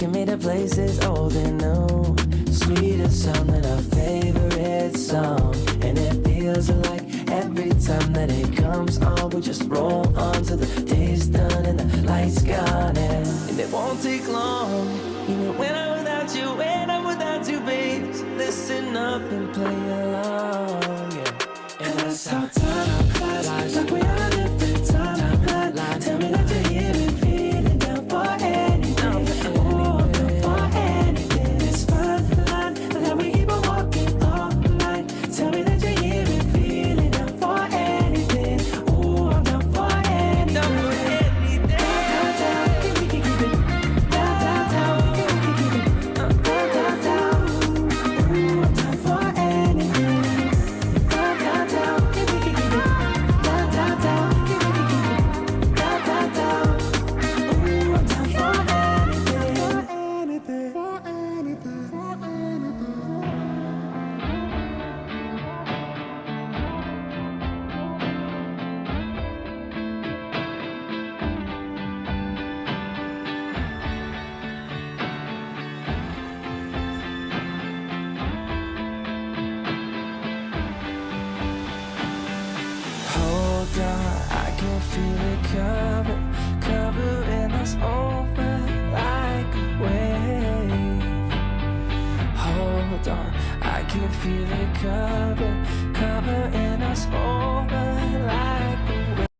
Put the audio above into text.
taking me to places old and new. Sweetest song than our favorite song. And it feels like every time that it comes on, we just roll on till the day's done and the lights gone. And it won't take long, even when I'm without you, when I'm without you, babe. So listen up and play along, yeah. And that's how time flies, like we on a different timeline. Tell me that you're here and feeling down for anything. Oh, I'm down for anything. It's fine line, and how we keep on walking all night. Tell me that you're here and feeling down for anything. Oh, I'm down for anything. Down for anything. Down, down, down, we can keep it. Down, down, down, we can keep it. Down, down, down. Ooh, I'm down for anything. Down, down, down, we can keep it. Down, down, down, we can keep it. Down, down, down. Ooh, I'm down for anything. For anything. For anything. Hold on, I can feel it covering us over like a wave. Hold on, I can feel it covering us